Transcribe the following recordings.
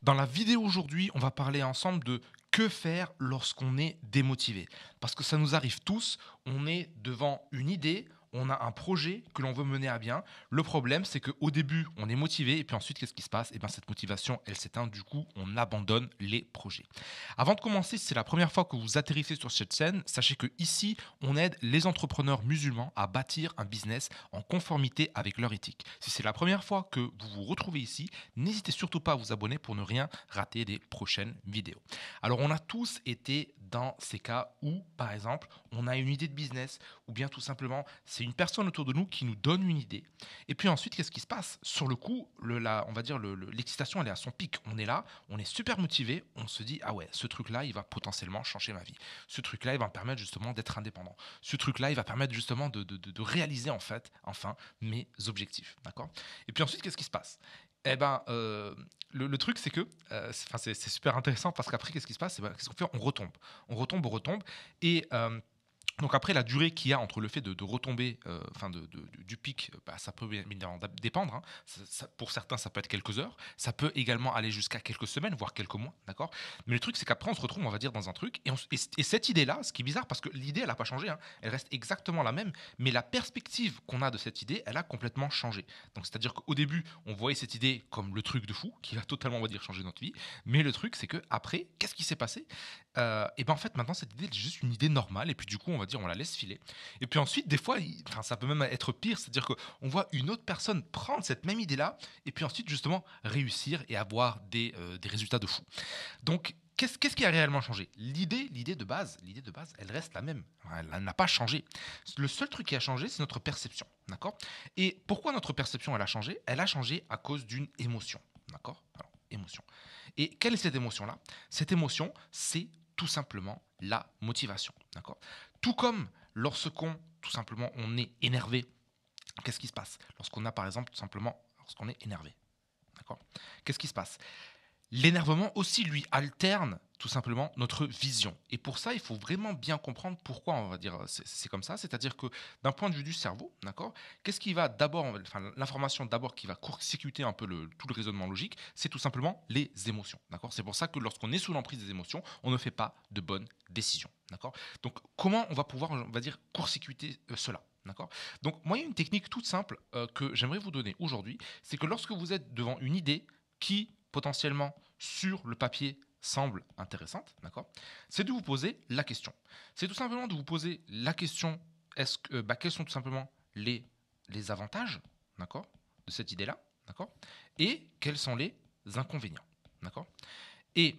Dans la vidéo aujourd'hui, on va parler ensemble de que faire lorsqu'on est démotivé. Parce que ça nous arrive tous, on est devant une idée, on a un projet que l'on veut mener à bien. Le problème, c'est qu'au début, on est motivé et puis ensuite, qu'est-ce qui se passe? Eh bien, cette motivation, elle s'éteint, du coup, on abandonne les projets. Avant de commencer, si c'est la première fois que vous atterrissez sur cette scène, sachez que ici, on aide les entrepreneurs musulmans à bâtir un business en conformité avec leur éthique. Si c'est la première fois que vous vous retrouvez ici, n'hésitez surtout pas à vous abonner pour ne rien rater des prochaines vidéos. Alors, on a tous été dans ces cas où, par exemple, on a une idée de business ou bien tout simplement, c'est une personne autour de nous qui nous donne une idée. Et puis ensuite, qu'est-ce qui se passe? Sur le coup, on va dire l'excitation, elle est à son pic. On est là, on est super motivé, on se dit, ah ouais, ce truc-là, il va potentiellement changer ma vie. Ce truc-là, il va me permettre justement d'être indépendant. Ce truc-là, il va permettre justement de réaliser en fait, enfin, mes objectifs. D'accord? Et puis ensuite, qu'est-ce qui se passe? Eh ben, le truc, c'est que c'est super intéressant parce qu'après, qu'est-ce qui se passe? Eh ben, qu'est-ce qu'on fait? On retombe. On retombe, on retombe. Et donc après, la durée qu'il y a entre le fait de retomber, du pic, bah, ça peut bien évidemment dépendre, hein. Pour certains, ça peut être quelques heures. Ça peut également aller jusqu'à quelques semaines, voire quelques mois, d'accord. Mais le truc, c'est qu'après, on se retrouve, on va dire, dans un truc. Et cette idée-là, ce qui est bizarre, parce que l'idée, elle n'a pas changé, hein, elle reste exactement la même. Mais la perspective qu'on a de cette idée, elle a complètement changé. Donc c'est-à-dire qu'au début, on voyait cette idée comme le truc de fou, qui va totalement, on va dire, changer notre vie. Mais le truc, c'est que après, qu'est-ce qui s'est passé? Et ben en fait, maintenant, cette idée, c'est juste une idée normale. Et puis du coup, on va dire, on la laisse filer. Et puis ensuite, des fois, ça peut même être pire, c'est-à-dire qu'on voit une autre personne prendre cette même idée-là, et puis ensuite, justement, réussir et avoir des résultats de fou. Donc, qu'est-ce qui a réellement changé? L'idée de base, elle reste la même. Elle n'a pas changé. Le seul truc qui a changé, c'est notre perception. D'accord? Et pourquoi notre perception, elle a changé? Elle a changé à cause d'une émotion. D'accord? Alors, émotion. Et quelle est cette émotion-là? Cette émotion, c'est tout simplement la motivation. D'accord? Tout comme lorsqu'on, tout simplement, on est énervé, qu'est-ce qui se passe? Lorsqu'on a, par exemple, tout simplement, lorsqu'on est énervé. D'accord? Qu'est-ce qui se passe? L'énervement aussi, lui, alterne tout simplement notre vision. Et pour ça, il faut vraiment bien comprendre pourquoi on va dire c'est comme ça. C'est-à-dire que d'un point de vue du cerveau, d'accord, qu'est-ce qui va d'abord, enfin l'information d'abord qui va court-circuiter un peu tout le raisonnement logique, c'est tout simplement les émotions, d'accord. C'est pour ça que lorsqu'on est sous l'emprise des émotions, on ne fait pas de bonnes décisions, d'accord. Donc comment on va pouvoir, on va dire, court-circuiter cela? D'accord. Donc, moi, il y a une technique toute simple que j'aimerais vous donner aujourd'hui. C'est que lorsque vous êtes devant une idée qui, potentiellement, sur le papier, semble intéressante, d'accord, c'est de vous poser la question. C'est tout simplement de vous poser la question, quels sont tout simplement les avantages, d'accord, de cette idée-là, d'accord, et quels sont les inconvénients, d'accord. Et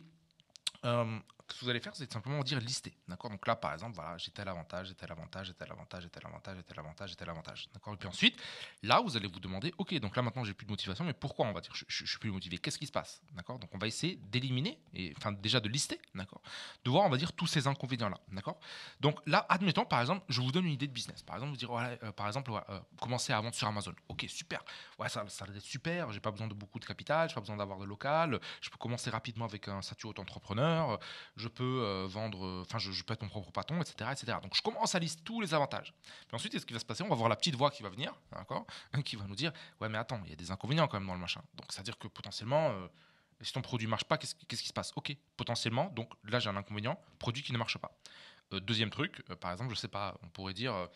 ce que vous allez faire, c'est simplement dire lister. D'accord. Donc là, par exemple, voilà, j'ai tel avantage, j'ai tel avantage, j'ai tel avantage, j'ai tel avantage, j'ai tel avantage, j'ai tel avantage. D'accord. Et puis ensuite, là, vous allez vous demander, ok, donc là maintenant, j'ai plus de motivation, mais pourquoi on va dire je suis plus motivé? Qu'est-ce qui se passe? D'accord. Donc on va essayer d'éliminer, et enfin déjà de lister, d'accord, de voir, on va dire, tous ces inconvénients-là. D'accord. Donc là, admettons, par exemple, je vous donne une idée de business. Par exemple, vous dire, ouais, par exemple, ouais, commencer à vendre sur Amazon. Ok, super. Ouais, ça va être super. J'ai pas besoin de beaucoup de capital, j'ai pas besoin d'avoir de local. Je peux commencer rapidement avec un statut auto-entrepreneur. Je peux vendre, enfin, je peux être mon propre patron, etc., etc. Donc, je commence à lister tous les avantages. Puis ensuite, qu'est-ce qui va se passer? On va voir la petite voix qui va venir, d'accord, qui va nous dire, ouais, mais attends, il y a des inconvénients quand même dans le machin. Donc, c'est-à-dire que potentiellement, si ton produit ne marche pas, qu'est-ce qui se passe? Ok, potentiellement, donc là, j'ai un inconvénient, produit qui ne marche pas. Deuxième truc, par exemple, je sais pas, on pourrait dire,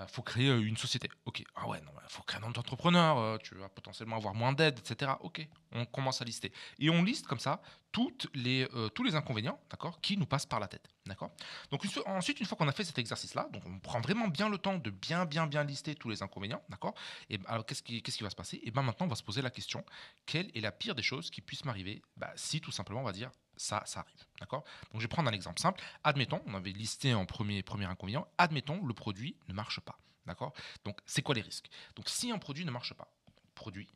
faut créer une société. Ok, ah ouais, non, faut créer un entrepreneur, tu vas potentiellement avoir moins d'aide, etc. Ok, on commence à lister. Et on liste comme ça tous les inconvénients, d'accord, qui nous passent par la tête, d'accord. Donc ensuite, une fois qu'on a fait cet exercice-là, donc on prend vraiment bien le temps de bien lister tous les inconvénients, d'accord. Et alors qu'est-ce qui va se passer? Et ben maintenant, on va se poser la question, quelle est la pire des choses qui puissent m'arriver? Bah, si tout simplement, on va dire ça arrive, d'accord. Donc je vais prendre un exemple simple. Admettons, on avait listé en premier inconvénient, admettons, le produit ne marche pas, d'accord. Donc c'est quoi les risques? Donc si un produit ne marche pas, produit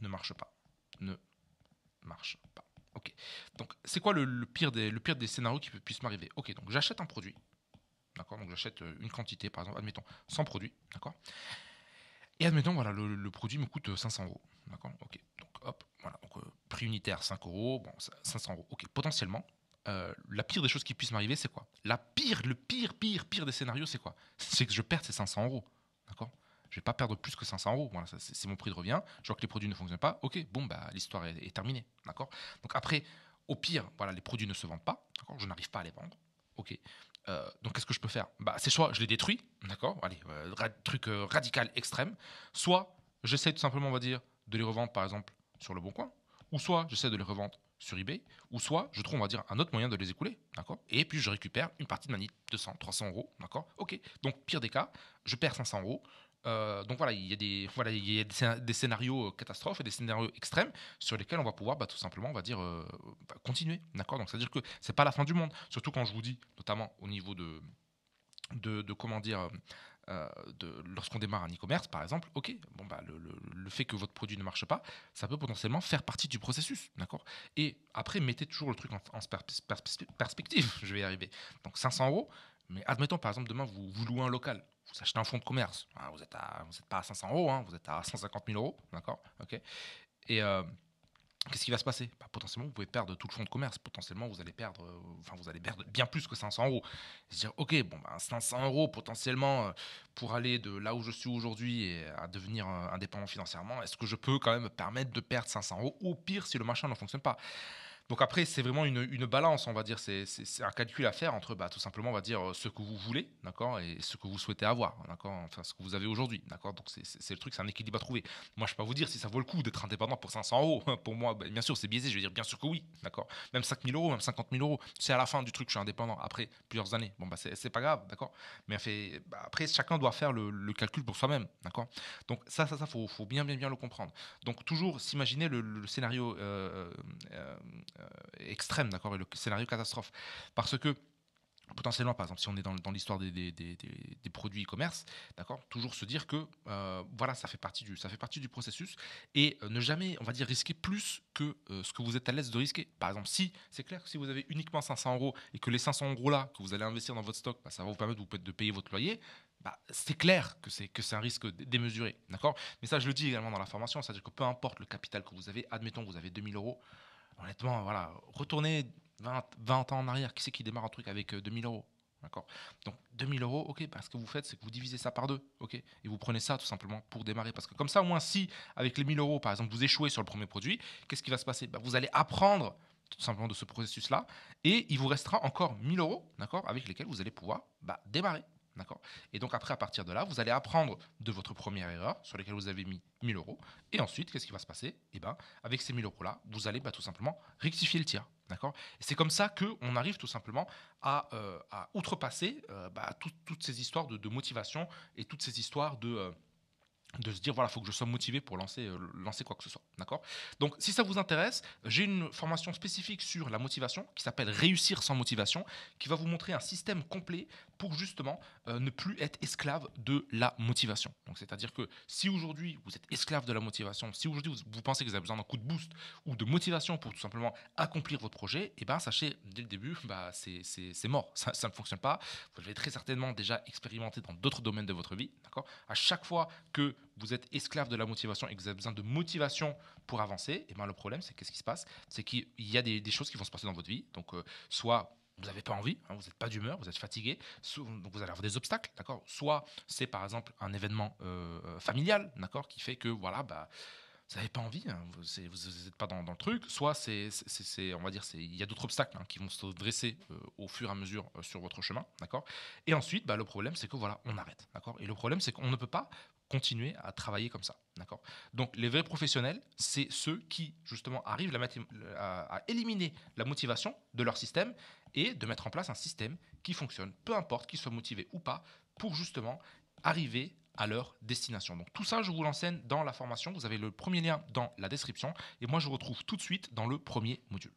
ne marche pas, ne marche pas. Ok. Donc, c'est quoi le pire des scénarios qui puissent m'arriver? Ok, donc j'achète un produit. D'accord. Donc, j'achète une quantité, par exemple, admettons 100 produits. D'accord. Et admettons, voilà, le produit me coûte 500 euros. D'accord. Ok. Donc, hop, voilà. Donc, prix unitaire 5 euros. Bon, 500 euros. Ok. Potentiellement, la pire des choses qui puissent m'arriver, c'est quoi? Le pire des scénarios, c'est quoi? C'est que je perds ces 500 euros. D'accord. je vais pas perdre plus que 500 euros. Voilà, c'est mon prix de revient. Je vois que les produits ne fonctionnent pas. Ok, bon, bah, l'histoire est terminée. D'accord. Donc après, au pire, voilà, les produits ne se vendent pas. D'accord, je n'arrive pas à les vendre. Ok. Donc qu'est-ce que je peux faire? Bah, c'est soit je les détruis, d'accord, allez, truc radical extrême, soit j'essaie tout simplement, on va dire, de les revendre par exemple sur le bon coin, ou soit j'essaie de les revendre sur eBay, ou soit je trouve, on va dire, un autre moyen de les écouler, d'accord, et puis je récupère une partie de ma NIT, 200, 300 euros, d'accord, ok, donc pire des cas, je perds 500 euros. Donc voilà, il y a des scénarios catastrophes et des scénarios extrêmes sur lesquels on va pouvoir tout simplement, on va dire, continuer, d'accord. Donc c'est à dire que c'est pas la fin du monde, surtout quand je vous dis, notamment au niveau de comment dire, lorsqu'on démarre un e-commerce, par exemple, ok, bon bah le fait que votre produit ne marche pas, ça peut potentiellement faire partie du processus, d'accord. Et après, mettez toujours le truc en perspective, je vais y arriver. Donc 500 euros, mais admettons par exemple demain vous louez un local, vous achetez un fonds de commerce, hein, vous êtes pas à 500 euros, hein, vous êtes à 150 000 euros, d'accord, ok. Et qu'est-ce qui va se passer? Bah, potentiellement, vous pouvez perdre tout le fonds de commerce. Potentiellement, vous allez perdre bien plus que 500 euros. Et se dire, ok, bon, bah, 500 euros potentiellement pour aller de là où je suis aujourd'hui et à devenir indépendant financièrement, est-ce que je peux quand même me permettre de perdre 500 euros? Au pire, si le machin ne fonctionne pas. Donc après, c'est vraiment une balance, on va dire. C'est un calcul à faire entre tout simplement, on va dire, ce que vous voulez, d'accord, et ce que vous souhaitez avoir, d'accord, enfin ce que vous avez aujourd'hui, d'accord. Donc c'est le truc, c'est un équilibre à trouver. Moi, je peux pas vous dire si ça vaut le coup d'être indépendant pour 500 euros. Pour moi, bien sûr, c'est biaisé. Je vais dire bien sûr que oui, d'accord. Même 5 000 euros, même 50 000 euros, c'est à la fin du truc, je suis indépendant. Après plusieurs années, bon, c'est pas grave, d'accord. Mais après, chacun doit faire le calcul pour soi-même, d'accord. Donc faut bien le comprendre. Donc toujours s'imaginer le scénario extrême, d'accord, et le scénario catastrophe. Parce que potentiellement, par exemple, si on est dans l'histoire des produits e-commerce, d'accord, toujours se dire que voilà, ça fait partie du processus et ne jamais, on va dire, risquer plus que ce que vous êtes à l'aise de risquer. Par exemple, si c'est clair que si vous avez uniquement 500 euros et que les 500 euros là que vous allez investir dans votre stock, ça va vous permettre de payer votre loyer. C'est clair que c'est un risque démesuré, d'accord. Mais ça, je le dis également dans la formation, c'est-à-dire que peu importe le capital que vous avez, admettons que vous avez 2000 euros. Honnêtement, voilà, retournez 20 ans en arrière. Qui c'est qui démarre un truc avec 2000 euros? D'accord. Donc 2000 euros, ok, ce que vous faites, c'est que vous divisez ça par deux, ok, et vous prenez ça tout simplement pour démarrer. Parce que comme ça, au moins, si avec les 1000 euros, par exemple, vous échouez sur le premier produit, qu'est-ce qui va se passer? Vous allez apprendre tout simplement de ce processus-là, et il vous restera encore 1000 euros, d'accord, avec lesquels vous allez pouvoir démarrer. D'accord. Et donc après, à partir de là, vous allez apprendre de votre première erreur sur laquelle vous avez mis 1000 euros. Et ensuite, qu'est-ce qui va se passer? Avec ces 1000 euros-là, vous allez tout simplement rectifier le tir. D'accord. Et c'est comme ça qu'on arrive tout simplement à outrepasser toutes ces histoires de motivation et toutes ces histoires de se dire voilà, il faut que je sois motivé pour lancer quoi que ce soit, d'accord. Donc si ça vous intéresse, j'ai une formation spécifique sur la motivation qui s'appelle Réussir sans motivation, qui va vous montrer un système complet pour justement ne plus être esclave de la motivation. Donc c'est à dire que si aujourd'hui vous êtes esclave de la motivation, si aujourd'hui vous pensez que vous avez besoin d'un coup de boost ou de motivation pour tout simplement accomplir votre projet, et sachez dès le début, c'est mort, ça ne fonctionne pas. Vous l'avez très certainement déjà expérimenté dans d'autres domaines de votre vie, d'accord. À chaque fois que vous êtes esclave de la motivation et que vous avez besoin de motivation pour avancer, et le problème, c'est qu'est-ce qui se passe? C'est qu'il y a des choses qui vont se passer dans votre vie. Donc, soit vous n'avez pas envie, vous n'êtes pas d'humeur, vous êtes fatigué, donc vous allez avoir des obstacles, d'accord. Soit c'est par exemple un événement familial, d'accord, qui fait que voilà, vous n'avez pas envie, vous n'êtes pas dans le truc. Soit on va dire, il y a d'autres obstacles qui vont se dresser au fur et à mesure sur votre chemin, d'accord. Et ensuite, le problème, c'est que voilà, on arrête, d'accord. Et le problème, c'est qu'on ne peut pas continuer à travailler comme ça, d'accord. Donc, les vrais professionnels, c'est ceux qui justement arrivent à éliminer la motivation de leur système et de mettre en place un système qui fonctionne, peu importe qu'ils soient motivés ou pas, pour justement arriver à leur destination. Donc tout ça, je vous l'enseigne dans la formation. Vous avez le premier lien dans la description et moi, je vous retrouve tout de suite dans le premier module.